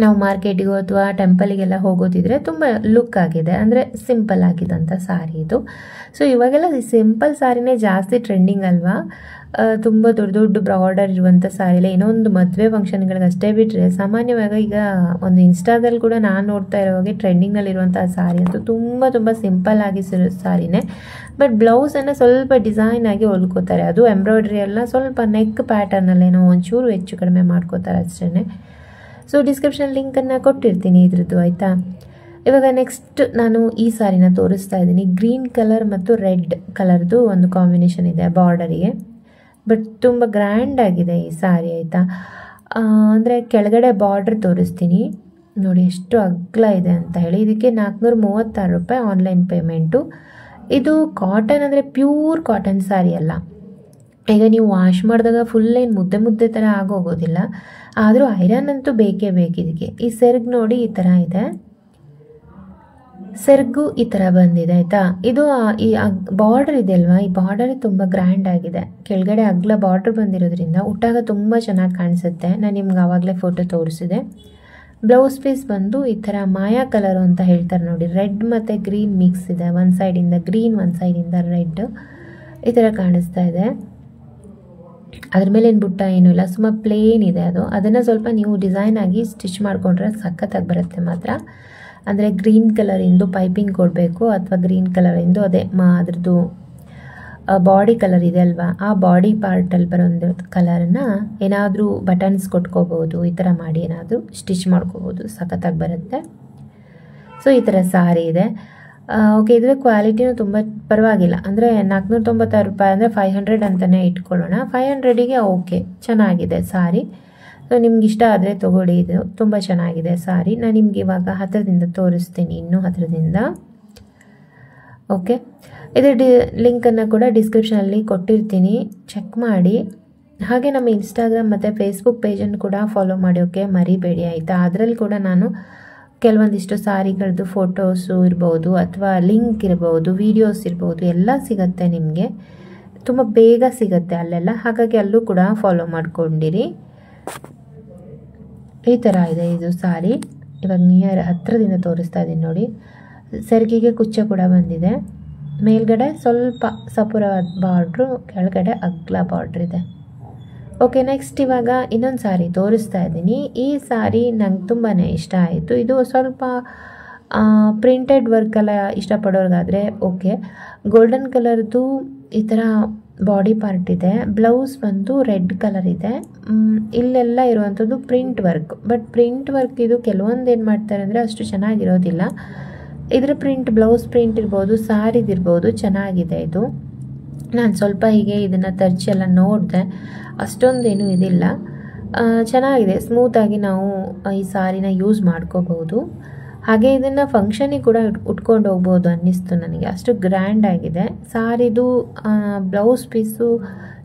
ನಾವು ಮಾರ್ಕೆಟಿಗೂ ಅಥವಾ ಟೆಂಪಲಿಗೆಲ್ಲ ಹೋಗೋದಿದ್ರೆ ತುಂಬ ಲುಕ್ ಆಗಿದೆ, ಅಂದರೆ ಸಿಂಪಲ್ ಆಗಿದಂಥ ಸಾರಿ ಇದು. ಸೊ ಇವಾಗೆಲ್ಲ ಸಿಂಪಲ್ ಸಾರಿನೇ ಜಾಸ್ತಿ ಟ್ರೆಂಡಿಂಗ್ ಅಲ್ವಾ. ತುಂಬ ದೊಡ್ಡ ದೊಡ್ಡ ಬ್ರಾಡರ್ ಇರುವಂಥ ಸಾರಿ ಇಲ್ಲ, ಏನೋ ಒಂದು ಮದುವೆ ಫಂಕ್ಷನ್ಗಳಿಗೆ ಅಷ್ಟೇ ಬಿಟ್ಟರೆ ಸಾಮಾನ್ಯವಾಗಿ ಈಗ ಒಂದು ಇನ್ಸ್ಟಾದಲ್ಲಿ ಕೂಡ ನಾನು ನೋಡ್ತಾ ಇರೋವಾಗೆ ಟ್ರೆಂಡಿಂಗ್ನಲ್ಲಿರುವಂಥ ಸಾರಿ ಅಂತೂ ತುಂಬ ಸಿಂಪಲ್ ಆಗಿ ಸಾರಿನೇ. ಬಟ್ ಬ್ಲೌಸನ್ನು ಸ್ವಲ್ಪ ಡಿಸೈನ್ ಆಗಿ ಹೊಲ್ಕೋತಾರೆ, ಅದು ಎಂಬ್ರಾಯ್ಡ್ರಿ ಎಲ್ಲ ಸ್ವಲ್ಪ ನೆಕ್ ಪ್ಯಾಟರ್ನಲ್ಲೇನೋ ಒಂಚೂರು ಹೆಚ್ಚು ಕಡಿಮೆ ಮಾಡ್ಕೋತಾರೆ ಅಷ್ಟೇ. ಸೊ ಡಿಸ್ಕ್ರಿಪ್ಷನ್ ಲಿಂಕನ್ನು ಕೊಟ್ಟಿರ್ತೀನಿ ಇದ್ರದ್ದು, ಆಯಿತಾ. ಇವಾಗ ನೆಕ್ಸ್ಟ್ ನಾನು ಈ ಸಾರಿನ ತೋರಿಸ್ತಾ ಇದ್ದೀನಿ. ಗ್ರೀನ್ ಕಲರ್ ಮತ್ತು ರೆಡ್ ಕಲರ್ದು ಒಂದು ಕಾಂಬಿನೇಷನ್ ಇದೆ ಬಾರ್ಡರಿಗೆ, ಬಟ್ ತುಂಬ ಗ್ರ್ಯಾಂಡ್ ಆಗಿದೆ ಈ ಸಾರಿ, ಆಯಿತಾ. ಅಂದರೆ ಕೆಳಗಡೆ ಬಾರ್ಡ್ರ್ ತೋರಿಸ್ತೀನಿ ನೋಡಿ ಎಷ್ಟು ಅಗಲ ಇದೆ ಅಂತ ಹೇಳಿ. ಇದಕ್ಕೆ 436 ರೂಪಾಯಿ ಆನ್ಲೈನ್ ಪೇಮೆಂಟು. ಇದು ಕಾಟನ್, ಅಂದರೆ ಪ್ಯೂರ್ ಕಾಟನ್ ಸಾರಿ ಅಲ್ಲ. ಈಗ ನೀವು ವಾಶ್ ಮಾಡಿದಾಗ ಫುಲ್ ಏನು ಮುದ್ದೆ ಥರ ಆಗೋಗೋದಿಲ್ಲ, ಆದರೂ ಐರನ್ ಅಂತೂ ಬೇಕೇ ಬೇಕು ಇದಕ್ಕೆ. ಈ ಸೆರ್ಗ್ ನೋಡಿ ಈ ಥರ ಇದೆ, ಸೆರ್ಗು ಈ ಥರ ಬಂದಿದೆ, ಆಯಿತಾ. ಇದು ಈ ಬಾರ್ಡರ್ ಇದೆ ಅಲ್ವಾ, ಈ ಬಾರ್ಡರ್ ತುಂಬ ಗ್ರ್ಯಾಂಡ್ ಆಗಿದೆ. ಕೆಳಗಡೆ ಅಗ್ಲ ಬಾರ್ಡರ್ ಬಂದಿರೋದ್ರಿಂದ ಉಟ್ಟಾಗ ತುಂಬ ಚೆನ್ನಾಗಿ ಕಾಣಿಸುತ್ತೆ. ನಾನು ನಿಮ್ಗೆ ಆವಾಗಲೇ ಫೋಟೋ ತೋರಿಸಿದೆ. ಬ್ಲೌಸ್ ಪೀಸ್ ಬಂದು ಈ ಥರ ಮಾಯಾ ಕಲರು ಅಂತ ಹೇಳ್ತಾರೆ ನೋಡಿ, ರೆಡ್ ಮತ್ತು ಗ್ರೀನ್ ಮಿಕ್ಸ್ ಇದೆ. ಒಂದು ಸೈಡಿಂದ ಗ್ರೀನ್, ಒಂದು ಸೈಡಿಂದ ರೆಡ್ ಈ ಥರ ಕಾಣಿಸ್ತಾ ಇದೆ. ಅದ್ರ ಮೇಲೆ ಏನು ಬುಟ್ಟ ಏನೂ ಇಲ್ಲ, ಸುಮ್ಮ ಪ್ಲೇನ್ ಇದೆ ಅದು. ಅದನ್ನು ಸ್ವಲ್ಪ ನೀವು ಡಿಸೈನ್ ಆಗಿ ಸ್ಟಿಚ್ ಮಾಡಿಕೊಂಡ್ರೆ ಸಖತ್ತಾಗಿ ಬರುತ್ತೆ ಮಾತ್ರ. ಅಂದರೆ ಗ್ರೀನ್ ಕಲರಿಂದು ಪೈಪಿಂಗ್ ಕೊಡಬೇಕು, ಅಥವಾ ಗ್ರೀನ್ ಕಲರಿಂದು ಅದೇ ಅದ್ರದ್ದು ಬಾಡಿ ಕಲರ್ ಇದೆ ಅಲ್ವಾ, ಆ ಬಾಡಿ ಪಾರ್ಟಲ್ಲಿ ಬರೋ ಕಲರನ್ನು ಏನಾದರೂ ಬಟನ್ಸ್ ಕೊಟ್ಕೋಬೋದು, ಈ ಥರ ಮಾಡಿ ಏನಾದರೂ ಸ್ಟಿಚ್ ಮಾಡ್ಕೋಬೋದು, ಸಖತ್ತಾಗಿ ಬರುತ್ತೆ. ಸೊ ಈ ಥರ ಸಾರಿ ಇದೆ. ಓಕೆ, ಇದರ ಕ್ವಾಲಿಟಿನೂ ತುಂಬ ಪರವಾಗಿಲ್ಲ. ಅಂದರೆ 496 ರೂಪಾಯಿ ಅಂದರೆ 500 ಅಂತಲೇ ಇಟ್ಕೊಳ್ಳೋಣ. 500ಗೆ ಓಕೆ, ಚೆನ್ನಾಗಿದೆ ಸಾರಿ. ಸೊ ನಿಮ್ಗೆ ಇಷ್ಟ ಆದರೆ ತೊಗೊಳ್ಳಿ, ಇದು ತುಂಬ ಚೆನ್ನಾಗಿದೆ ಸಾರಿ. ನಾನು ನಿಮ್ಗೆ ಇವಾಗ ಹತ್ತಿರದಿಂದ ತೋರಿಸ್ತೀನಿ, ಇನ್ನೂ ಹತ್ತಿರದಿಂದ. ಓಕೆ, ಇದರ ಲಿಂಕನ್ನು ಕೂಡ ಡಿಸ್ಕ್ರಿಪ್ಷನಲ್ಲಿ ಕೊಟ್ಟಿರ್ತೀನಿ, ಚೆಕ್ ಮಾಡಿ. ಹಾಗೆ ನಮ್ಮ ಇನ್ಸ್ಟಾಗ್ರಾಮ್ ಮತ್ತು ಫೇಸ್ಬುಕ್ ಪೇಜನ್ನು ಕೂಡ ಫಾಲೋ ಮಾಡೋಕ್ಕೆ ಮರಿಬೇಡಿ, ಆಯಿತಾ. ಅದರಲ್ಲಿ ಕೂಡ ನಾನು ಕೆಲವೊಂದಿಷ್ಟು ಸಾರಿಗಳದ್ದು ಫೋಟೋಸು ಇರ್ಬೋದು, ಅಥವಾ ಲಿಂಕ್ ಇರ್ಬೋದು, ವೀಡಿಯೋಸ್ ಇರ್ಬೋದು, ಎಲ್ಲ ಸಿಗುತ್ತೆ ನಿಮಗೆ, ತುಂಬ ಬೇಗ ಸಿಗುತ್ತೆ ಅಲ್ಲೆಲ್ಲ. ಹಾಗಾಗಿ ಅಲ್ಲೂ ಕೂಡ ಫಾಲೋ ಮಾಡ್ಕೊಂಡಿರಿ. ಈ ಥರ ಇದೆ ಇದು ಸಾರಿ. ಇವಾಗ ನಿಯರ್ ಹತ್ತಿರದಿಂದ ತೋರಿಸ್ತಾ ಇದ್ದೀನಿ ನೋಡಿ. ಸೆರಗಿಗೆ ಕುಚ್ಚ ಕೂಡ ಬಂದಿದೆ, ಮೇಲ್ಗಡೆ ಸ್ವಲ್ಪ ಸಪುರವಾದ ಬಾರ್ಡ್ರು, ಕೆಳಗಡೆ ಅಗ್ಲ ಬಾರ್ಡ್ರ್ ಇದೆ. ಓಕೆ, ನೆಕ್ಸ್ಟ್ ಇವಾಗ ಇನ್ನೊಂದು ಸಾರಿ ತೋರಿಸ್ತಾ ಇದ್ದೀನಿ. ಈ ಸಾರಿ ನಂಗೆ ತುಂಬಾ ಇಷ್ಟ ಆಯಿತು. ಇದು ಸ್ವಲ್ಪ ಪ್ರಿಂಟೆಡ್ ವರ್ಕೆಲ್ಲ ಇಷ್ಟಪಡೋರ್ಗಾದರೆ ಓಕೆ. ಗೋಲ್ಡನ್ ಕಲರ್ದು ಈ ಥರ ಬಾಡಿ ಪಾರ್ಟ್ ಇದೆ. ಬ್ಲೌಸ್ ಬಂದು ರೆಡ್ ಕಲರ್ ಇದೆ. ಇಲ್ಲೆಲ್ಲ ಇರುವಂಥದ್ದು print work. But print work ಇದು ಕೆಲವೊಂದು ಏನು ಮಾಡ್ತಾರೆ ಅಂದರೆ ಅಷ್ಟು ಚೆನ್ನಾಗಿರೋದಿಲ್ಲ. ಇದರ ಪ್ರಿಂಟ್, ಬ್ಲೌಸ್ ಪ್ರಿಂಟ್ ಇರ್ಬೋದು, ಸಾರಿದಿರ್ಬೋದು, ಚೆನ್ನಾಗಿದೆ ಇದು. ನಾನು ಸ್ವಲ್ಪ ಹೀಗೆ ಇದನ್ನು ತರ್ಚೆಲ್ಲ ನೋಡಿದೆ, ಅಷ್ಟೊಂದೇನು ಇದಿಲ್ಲ, ಚೆನ್ನಾಗಿದೆ. ಸ್ಮೂತಾಗಿ ನಾವು ಈ ಸಾರಿನ ಯೂಸ್ ಮಾಡ್ಕೋಬಹುದು. ಹಾಗೆ ಇದನ್ನು ಫಂಕ್ಷನಿಗೆ ಕೂಡ ಉಟ್ಕೊಂಡು ಹೋಗ್ಬೋದು ಅನ್ನಿಸ್ತು ನನಗೆ, ಅಷ್ಟು ಗ್ರ್ಯಾಂಡ್ ಆಗಿದೆ. ಸಾರಿದು ಬ್ಲೌಸ್ ಪೀಸು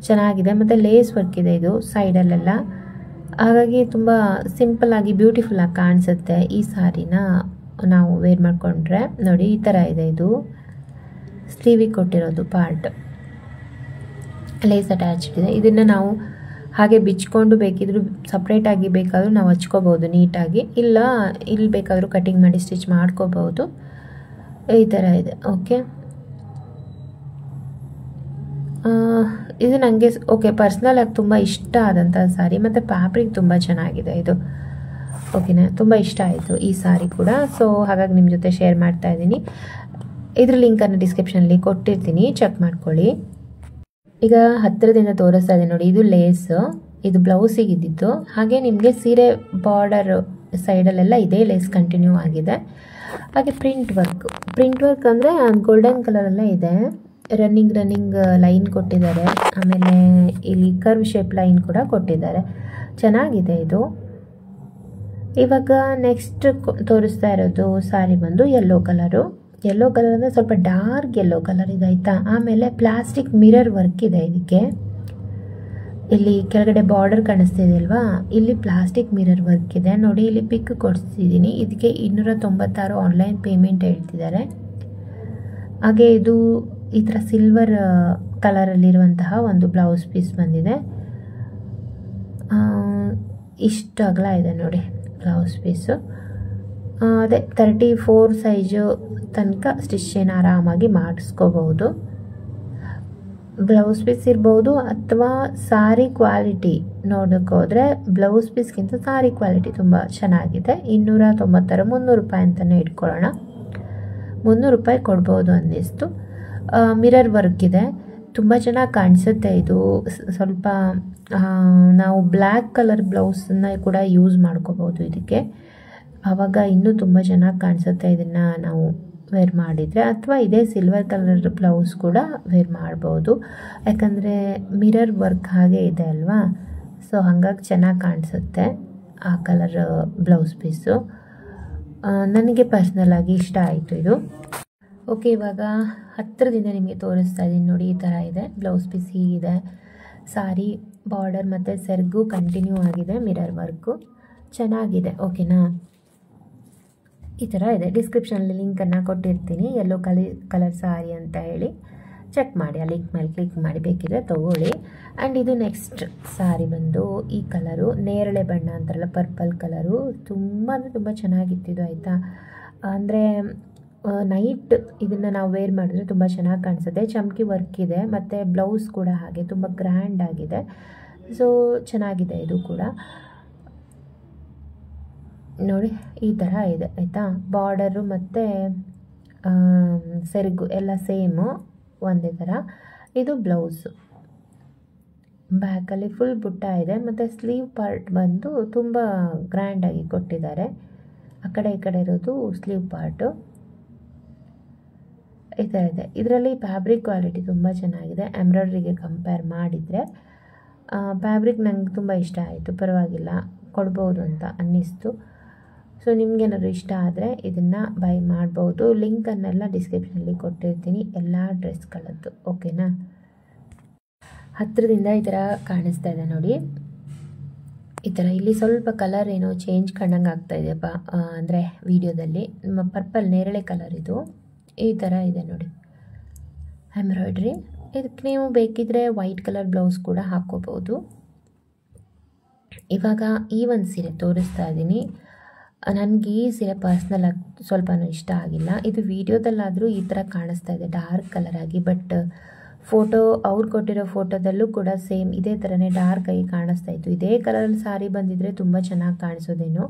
ಚೆನ್ನಾಗಿದೆ, ಮತ್ತು ಲೇಸ್ ವರ್ಕ್ ಇದೆ ಇದು ಸೈಡಲ್ಲೆಲ್ಲ. ಹಾಗಾಗಿ ತುಂಬ ಸಿಂಪಲ್ಲಾಗಿ ಬ್ಯೂಟಿಫುಲ್ಲಾಗಿ ಕಾಣಿಸುತ್ತೆ ಈ ಸಾರಿನ ನಾವು ವೇರ್ ಮಾಡಿಕೊಂಡ್ರೆ. ನೋಡಿ ಈ ಥರ ಇದೆ, ಇದು ಸ್ಲೀವಿಗೆ ಕೊಟ್ಟಿರೋದು ಪಾರ್ಟ್, ಲೇಸ್ ಅಟ್ಯಾಚ್ಡ್ ಇದೆ. ಇದನ್ನು ನಾವು ಹಾಗೆ ಬಿಚ್ಕೊಂಡು ಬೇಕಿದ್ರು ಸಪ್ರೇಟಾಗಿ ಬೇಕಾದರೂ ನಾವು ಹಚ್ಕೋಬೋದು ನೀಟಾಗಿ, ಇಲ್ಲ ಇಲ್ಲಿ ಬೇಕಾದರೂ ಕಟಿಂಗ್ ಮಾಡಿ ಸ್ಟಿಚ್ ಮಾಡ್ಕೋಬೋದು. ಈ ಥರ ಇದೆ. ಓಕೆ, ಇದು ನನಗೆ ಓಕೆ ಪರ್ಸ್ನಲಾಗಿ ತುಂಬ ಇಷ್ಟ ಆದಂಥ ಸಾರಿ, ಮತ್ತು ಫ್ಯಾಬ್ರಿಕ್ ತುಂಬ ಚೆನ್ನಾಗಿದೆ ಇದು. ಓಕೆನಾ, ತುಂಬ ಇಷ್ಟ ಆಯಿತು ಈ ಸಾರಿ ಕೂಡ. ಸೊ ಹಾಗಾಗಿ ನಿಮ್ಮ ಜೊತೆ ಶೇರ್ ಮಾಡ್ತಾ ಇದ್ದೀನಿ. ಇದ್ರ ಲಿಂಕನ್ನು ಡಿಸ್ಕ್ರಿಪ್ಷನಲ್ಲಿ ಕೊಟ್ಟಿರ್ತೀನಿ, ಚೆಕ್ ಮಾಡ್ಕೊಳ್ಳಿ. ಈಗ ಹತ್ತಿರದಿಂದ ತೋರಿಸ್ತಾ ಇದೆ ನೋಡಿ, ಇದು ಲೇಸ್, ಇದು ಬ್ಲೌಸಿಗೆ ಇದ್ದಿದ್ದು. ಹಾಗೆ ನಿಮಗೆ ಸೀರೆ ಬಾರ್ಡರ್ ಸೈಡಲ್ಲೆಲ್ಲ ಇದೇ ಲೇಸ್ ಕಂಟಿನ್ಯೂ ಆಗಿದೆ. ಹಾಗೆ ಪ್ರಿಂಟ್ ವರ್ಕ್ ಅಂದರೆ ಗೋಲ್ಡನ್ ಕಲರಲ್ಲೇ ಇದೆ. ರನ್ನಿಂಗ್ ಲೈನ್ ಕೊಟ್ಟಿದ್ದಾರೆ, ಆಮೇಲೆ ಇಲ್ಲಿ ಕರ್ವ್ ಶೇಪ್ ಲೈನ್ ಕೂಡ ಕೊಟ್ಟಿದ್ದಾರೆ, ಚೆನ್ನಾಗಿದೆ ಇದು. ಇವಾಗ ನೆಕ್ಸ್ಟ್ ತೋರಿಸ್ತಾ ಇರೋದು ಸಾರಿ ಬಂದು ಯೆಲ್ಲೋ ಕಲರ್ ಅಂದರೆ ಸ್ವಲ್ಪ ಡಾರ್ಕ್ ಯೆಲ್ಲೋ ಕಲರ್ ಇದೆ, ಆಯಿತಾ. ಆಮೇಲೆ ಪ್ಲಾಸ್ಟಿಕ್ ಮಿರರ್ ವರ್ಕ್ ಇದೆ ಇದಕ್ಕೆ. ಇಲ್ಲಿ ಕೆಳಗಡೆ ಬಾರ್ಡರ್ ಕಾಣಿಸ್ತಿದೆ ಅಲ್ವಾ, ಇಲ್ಲಿ ಪ್ಲಾಸ್ಟಿಕ್ ಮಿರರ್ ವರ್ಕ್ ಇದೆ ನೋಡಿ. ಇಲ್ಲಿ ಪಿಕ್ ಕೊಡಿಸ್ತಿದ್ದೀನಿ. ಇದಕ್ಕೆ 296 ಆನ್ಲೈನ್ ಪೇಮೆಂಟ್ ಹೇಳ್ತಿದ್ದಾರೆ. ಹಾಗೆ ಇದು ಈ ಥರ ಸಿಲ್ವರ್ ಕಲರಲ್ಲಿರುವಂತಹ ಒಂದು ಬ್ಲೌಸ್ ಪೀಸ್ ಬಂದಿದೆ. ಇಷ್ಟು ಅಗಲ ಇದೆ ನೋಡಿ, ಬ್ಲೌಸ್ ಪೀಸು. ಅದೇ 34 ಸೈಜು ತನಕ ಸ್ಟಿಚ್ಚನ್ನು ಆರಾಮಾಗಿ ಮಾಡಿಸ್ಕೋಬಹುದು. ಬ್ಲೌಸ್ ಪೀಸ್ ಇರ್ಬೋದು ಅಥವಾ ಸಾರಿ ಕ್ವಾಲಿಟಿ ನೋಡೋಕೆ ಹೋದರೆ ಬ್ಲೌಸ್ ಪೀಸ್ಗಿಂತ ಸಾರಿ ಕ್ವಾಲಿಟಿ ತುಂಬ ಚೆನ್ನಾಗಿದೆ. 290 300 ರೂಪಾಯಿ ಅಂತಲೇ ಇಟ್ಕೊಳ್ಳೋಣ. 300 ರೂಪಾಯಿ ಕೊಡ್ಬೋದು ಅನ್ನಿಸ್ತು. ಮಿರರ್ ವರ್ಕ್ ಇದೆ, ತುಂಬ ಚೆನ್ನಾಗಿ ಕಾಣಿಸುತ್ತೆ. ಇದು ಸ್ವಲ್ಪ ನಾವು ಬ್ಲ್ಯಾಕ್ ಕಲರ್ ಬ್ಲೌಸನ್ನ ಕೂಡ ಯೂಸ್ ಮಾಡ್ಕೋಬೋದು ಇದಕ್ಕೆ, ಆವಾಗ ಇನ್ನೂ ತುಂಬ ಚೆನ್ನಾಗಿ ಕಾಣಿಸುತ್ತೆ ಇದನ್ನು ನಾವು ವೇರ್ ಮಾಡಿದರೆ. ಅಥವಾ ಇದೇ ಸಿಲ್ವರ್ ಕಲರ್ ಬ್ಲೌಸ್ ಕೂಡ ವೇರ್ ಮಾಡ್ಬೋದು, ಯಾಕಂದರೆ ಮಿರರ್ ವರ್ಕ್ ಹಾಗೆ ಇದೆ ಅಲ್ವಾ, ಸೊ ಹಾಗಾಗಿ ಚೆನ್ನಾಗಿ ಕಾಣಿಸುತ್ತೆ ಆ ಕಲರ್ ಬ್ಲೌಸ್ ಪೀಸು. ನನಗೆ ಪರ್ಸ್ನಲ್ ಆಗಿ ಇಷ್ಟ ಆಯಿತು ಇದು. ಓಕೆ, ಇವಾಗ ಹತ್ತಿರದಿಂದ ನಿಮಗೆ ತೋರಿಸ್ತಾ ಇದ್ದೀನಿ ನೋಡಿ. ಈ ಥರ ಇದೆ ಬ್ಲೌಸ್ ಪೀಸ್, ಹೀಗಿದೆ. ಸಾರಿ ಬಾರ್ಡರ್ ಮತ್ತು ಸೆರಗು ಕಂಟಿನ್ಯೂ ಆಗಿದೆ, ಮಿರರ್ ವರ್ಕು ಚೆನ್ನಾಗಿದೆ. ಓಕೆನಾ, ಈ ಥರ ಇದೆ. ಡಿಸ್ಕ್ರಿಪ್ಷನಲ್ಲಿ ಲಿಂಕನ್ನು ಕೊಟ್ಟಿರ್ತೀನಿ, ಯೆಲ್ಲೋ ಕಲರ್ ಸಾರಿ ಅಂತ ಹೇಳಿ ಚೆಕ್ ಮಾಡಿ. ಆ ಲಿಂಕ್ ಮೇಲೆ ಕ್ಲಿಕ್ ಮಾಡಿ ಬೇಕಿದ್ರೆ ತೊಗೊಳ್ಳಿ. ಆ್ಯಂಡ್ ಇದು ನೆಕ್ಸ್ಟ್ ಸಾರಿ ಬಂದು ಈ ಕಲರು ನೇರಳೆ ಬಣ್ಣ ಅಂತಾರಲ್ಲ, ಪರ್ಪಲ್ ಕಲರು. ತುಂಬ ಅಂದರೆ ತುಂಬ ಚೆನ್ನಾಗಿತ್ತಿದ್ದು ಆಯಿತಾ. ಅಂದರೆ ನೈಟ್ ಇದನ್ನು ನಾವು ವೇರ್ ಮಾಡಿದ್ರೆ ತುಂಬ ಚೆನ್ನಾಗಿ ಕಾಣಿಸುತ್ತೆ. ಚಮ್ಕಿ ವರ್ಕ್ ಇದೆ ಮತ್ತು ಬ್ಲೌಸ್ ಕೂಡ ಹಾಗೆ ತುಂಬ ಗ್ರ್ಯಾಂಡ್ ಆಗಿದೆ. ಸೊ ಚೆನ್ನಾಗಿದೆ ಇದು ಕೂಡ ನೋಡಿ. ಈ ಥರ ಇದೆ ಆಯಿತಾ. ಬಾರ್ಡರು ಮತ್ತು ಸೆರಗು ಎಲ್ಲ ಸೇಮು ಒಂದೇ ಥರ. ಇದು ಬ್ಲೌಸು, ಬ್ಯಾಕಲ್ಲಿ ಫುಲ್ ಬುಟ್ಟ ಇದೆ ಮತ್ತು ಸ್ಲೀವ್ ಪಾರ್ಟ್ ಬಂದು ತುಂಬ ಗ್ರ್ಯಾಂಡಾಗಿ ಕೊಟ್ಟಿದ್ದಾರೆ. ಆ ಕಡೆ ಈ ಕಡೆ ಇರೋದು ಸ್ಲೀವ್ ಪಾರ್ಟು. ಈ ಥರ ಇದೆ. ಇದರಲ್ಲಿ ಫ್ಯಾಬ್ರಿಕ್ ಕ್ವಾಲಿಟಿ ತುಂಬ ಚೆನ್ನಾಗಿದೆ. ಎಂಬ್ರಾಯ್ಡ್ರಿಗೆ ಕಂಪೇರ್ ಮಾಡಿದರೆ ಫ್ಯಾಬ್ರಿಕ್ ನಂಗೆ ತುಂಬ ಇಷ್ಟ ಆಯಿತು, ಪರವಾಗಿಲ್ಲ, ಕೊಡ್ಬೋದು ಅಂತ ಅನ್ನಿಸ್ತು. ಸೊ ನಿಮಗೇನಾದ್ರು ಇಷ್ಟ ಆದರೆ ಇದನ್ನು ಬೈ ಮಾಡ್ಬೋದು. ಲಿಂಕನ್ನೆಲ್ಲ ಡಿಸ್ಕ್ರಿಪ್ಷನಲ್ಲಿ ಕೊಟ್ಟಿರ್ತೀನಿ ಎಲ್ಲ ಡ್ರೆಸ್ಗಳದ್ದು. ಓಕೆನಾ, ಹತ್ತಿರದಿಂದ ಈ ಥರ ಕಾಣಿಸ್ತಾ ಇದೆ ನೋಡಿ. ಈ ಥರ ಇಲ್ಲಿ ಸ್ವಲ್ಪ ಕಲರ್ ಏನೋ ಚೇಂಜ್ ಕಂಡಂಗೆ ಆಗ್ತಾಯಿದೆಯಪ್ಪ, ಅಂದರೆ ವಿಡಿಯೋದಲ್ಲಿ ಪರ್ಪಲ್ ನೇರಳೆ ಕಲರ್ ಇದು. ಈ ಥರ ಇದೆ ನೋಡಿ ಎಂಬ್ರಾಯ್ಡ್ರಿ. ಇದಕ್ಕೆ ನೀವು ಬೇಕಿದ್ರೆ ವೈಟ್ ಕಲರ್ ಬ್ಲೌಸ್ ಕೂಡ ಹಾಕ್ಕೋಬೋದು. ಇವಾಗ ಈ ಒಂದು ಸೀರೆ ತೋರಿಸ್ತಾ ಇದ್ದೀನಿ. ನನಗೆ ಈ ಸೀರೆ ಪರ್ಸ್ನಲ್ ಆಗಿ ಸ್ವಲ್ಪನೂ ಇಷ್ಟ ಆಗಿಲ್ಲ. ಇದು ವಿಡಿಯೋದಲ್ಲಾದರೂ ಈ ಥರ ಕಾಣಿಸ್ತಾ ಇದೆ ಡಾರ್ಕ್ ಕಲರ್ ಆಗಿ, ಬಟ್ ಫೋಟೋ ಅವ್ರು ಕೊಟ್ಟಿರೋ ಫೋಟೋದಲ್ಲೂ ಕೂಡ ಸೇಮ್ ಇದೇ ಥರನೇ ಡಾರ್ಕ್ ಆಗಿ ಕಾಣಿಸ್ತಾ ಇತ್ತು. ಇದೇ ಕಲರಲ್ಲಿ ಸಾರಿ ಬಂದಿದ್ದರೆ ತುಂಬ ಚೆನ್ನಾಗಿ ಕಾಣಿಸೋದೇನೋ,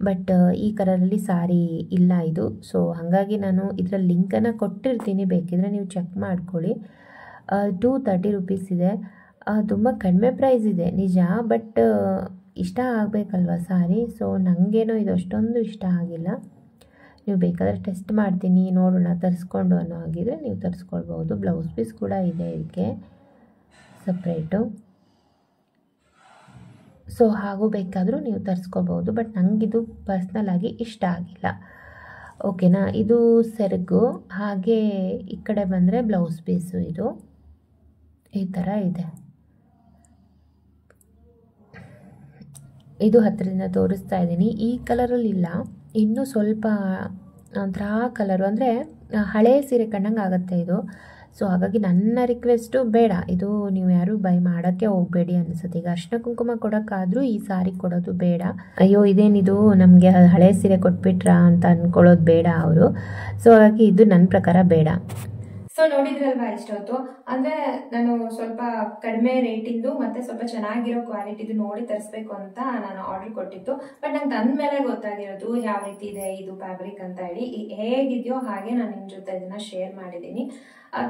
ಬಟ್ ಈ ಕಲರಲ್ಲಿ ಸಾರಿ ಇಲ್ಲ ಇದು. ಸೊ ಹಾಗಾಗಿ ನಾನು ಇದರ ಲಿಂಕನ್ನು ಕೊಟ್ಟಿರ್ತೀನಿ, ಬೇಕಿದ್ರೆ ನೀವು ಚೆಕ್ ಮಾಡ್ಕೊಳ್ಳಿ. 230 ರೂಪೀಸ್ ಇದೆ. ತುಂಬ ಕಡಿಮೆ ಪ್ರೈಸ್ ಇದೆ ನಿಜ, ಬಟ್ ಇಷ್ಟ ಆಗಬೇಕಲ್ವ ಸಾರಿ. ಸೊ ನನಗೇನೋ ಇದು ಅಷ್ಟೊಂದು ಇಷ್ಟ ಆಗಿಲ್ಲ. ನೀವು ಬೇಕಾದರೆ ಟೆಸ್ಟ್ ಮಾಡ್ತೀನಿ ನೋಡೋಣ ತರಿಸ್ಕೊಂಡು ಅನ್ನೋ ಆಗಿದ್ರೆ ನೀವು ತರಿಸ್ಕೊಳ್ಬೋದು. ಬ್ಲೌಸ್ ಪೀಸ್ ಕೂಡ ಇದೆ ಇದಕ್ಕೆ ಸಪ್ರೇಟು. ಸೊ ಹಾಗೂ ಬೇಕಾದರೂ ನೀವು ತರಿಸ್ಕೋಬೋದು, ಬಟ್ ನನಗಿದು ಪರ್ಸ್ನಲಾಗಿ ಇಷ್ಟ ಆಗಿಲ್ಲ. ಓಕೆನಾ, ಇದು ಸೆರಗು. ಹಾಗೆ ಈ ಕಡೆ ಬಂದರೆ ಬ್ಲೌಸ್ ಪೀಸು. ಇದು ಈ ಥರ ಇದೆ. ಇದು ಹತ್ತಿರದಿಂದ ತೋರಿಸ್ತಾ ಇದ್ದೀನಿ. ಈ ಕಲರಲ್ಲಿ ಇಲ್ಲ, ಇನ್ನೂ ಸ್ವಲ್ಪ ಒಂಥರ ಕಲರು, ಅಂದರೆ ಹಳೇ ಸೀರೆ ಕಂಡಂಗೆ ಆಗುತ್ತೆ ಇದು. ಸೊ ಹಾಗಾಗಿ ನನ್ನ ರಿಕ್ವೆಸ್ಟು ಬೇಡ, ಇದು ನೀವು ಯಾರು ಬೈ ಮಾಡೋಕ್ಕೆ ಹೋಗಬೇಡಿ ಅನಿಸುತ್ತೆ. ಈಗ ಅರ್ಶಿನ ಕುಂಕುಮ ಕೊಡೋಕ್ಕಾದರೂ ಈ ಸಾರಿ ಕೊಡೋದು ಬೇಡ. ಅಯ್ಯೋ ಇದೇನಿದು ನಮಗೆ ಹಳೆ ಸೀರೆ ಕೊಟ್ಬಿಟ್ರಾ ಅಂತ ಅಂದ್ಕೊಳ್ಳೋದು ಬೇಡ ಅವರು. ಸೊ ಹಾಗಾಗಿ ಇದು ನನ್ನ ಪ್ರಕಾರ ಬೇಡ. ಸೊ ನೋಡಿದ್ರಲ್ವಾ ಇಷ್ಟೊತ್ತು, ಅಂದ್ರೆ ನಾನು ಸ್ವಲ್ಪ ಕಡಿಮೆ ರೇಟಿಂದು ಮತ್ತೆ ಸ್ವಲ್ಪ ಚೆನ್ನಾಗಿರೋ ಕ್ವಾಲಿಟಿದು ನೋಡಿ ತರಿಸ್ಬೇಕು ಅಂತ ನಾನು ಆರ್ಡರ್ ಕೊಟ್ಟಿತ್ತು. ಬಟ್ ನಂಗೆ ತಂದ ಮೇಲೆ ಗೊತ್ತಾಗಿರೋದು ಯಾವ ರೀತಿ ಇದೆ ಇದು ಫ್ಯಾಬ್ರಿಕ್ ಅಂತ ಹೇಳಿ. ಹೇಗಿದೆಯೋ ಹಾಗೆ ನಾನು ನಿಮ್ ಜೊತೆ ಇದನ್ನ ಶೇರ್ ಮಾಡಿದ್ದೀನಿ.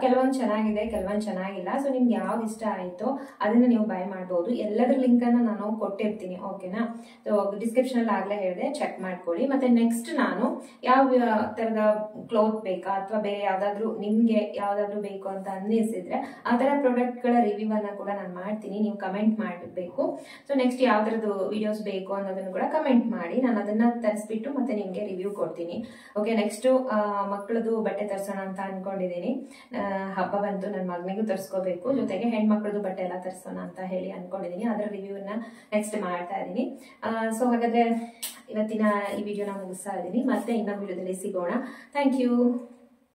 ಕೆಲವೊಂದು ಚೆನ್ನಾಗಿದೆ, ಕೆಲವೊಂದು ಚೆನ್ನಾಗಿಲ್ಲ. ಸೊ ನಿಮ್ಗೆ ಯಾವ್ದು ಇಷ್ಟ ಆಯಿತೋ ಅದನ್ನ ನೀವು ಬೈ ಮಾಡ್ಬೋದು. ಎಲ್ಲದರ ಲಿಂಕ್ ಅನ್ನ ನಾನು ಕೊಟ್ಟಿರ್ತೀನಿ. ಓಕೆನಾ, ಸೊ ಡಿಸ್ಕ್ರಿಪ್ಷನ್ ಅಲ್ಲಿ ಆಗ್ಲೇ ಹೇಳಿದೆ, ಚೆಕ್ ಮಾಡ್ಕೊಳ್ಳಿ. ಮತ್ತೆ ನೆಕ್ಸ್ಟ್ ನಾನು ಯಾವ ತರದ ಕ್ಲೋತ್ ಬೇಕಾ ಅಥವಾ ಬೇರೆ ಯಾವ್ದಾದ್ರು ನಿಮ್ಗೆ ಯಾವ್ದಾದ್ರು ಬೇಕು ಅಂತ ಅನ್ನಿಸಿದ್ರೆ ಆ ತರ ಪ್ರಾಡಕ್ಟ್ ಗಳ ರಿವ್ಯೂ ಅನ್ನ ಕೂಡ ನಾನು ಮಾಡ್ತೀನಿ. ನೀವು ಕಮೆಂಟ್ ಮಾಡಬೇಕು. ಸೊ ನೆಕ್ಸ್ಟ್ ಯಾವ ತರದ್ದು ವಿಡಿಯೋಸ್ ಬೇಕು ಅನ್ನೋದನ್ನು ಕೂಡ ಕಮೆಂಟ್ ಮಾಡಿ, ನಾನು ಅದನ್ನ ತರಿಸ್ಬಿಟ್ಟು ಮತ್ತೆ ನಿಮ್ಗೆ ರಿವ್ಯೂ ಕೊಡ್ತೀನಿ. ಓಕೆ, ನೆಕ್ಸ್ಟ್ ಮಕ್ಕಳದು ಬಟ್ಟೆ ತರಿಸೋಣ ಅಂತ ಅನ್ಕೊಂಡಿದೀನಿ. ಹಬ್ಬ ಬಂತು, ನನ್ನ ಮಗನಿಗೂ ತರಿಸ್ಕೋಬೇಕು, ಜೊತೆಗೆ ಹೆಣ್ಮಕ್ಳದು ಬಟ್ಟೆ ಎಲ್ಲ ತರಿಸೋಣ ಅಂತ ಹೇಳಿ ಅನ್ಕೊಂಡಿದೀನಿ. ಅದರ ರಿವ್ಯೂನ ನೆಕ್ಸ್ಟ್ ಮಾಡ್ತಾ ಇದೀನಿ. ಸೊ ಹಾಗಾದ್ರೆ ಇವತ್ತಿನ ಈ ವಿಡಿಯೋನ ಮುಗಿಸ್ತಾ ಇದೀನಿ. ಮತ್ತೆ ಇನ್ನೊಂದು ವಿಡಿಯೋದಲ್ಲಿ ಸಿಗೋಣ. Thank you.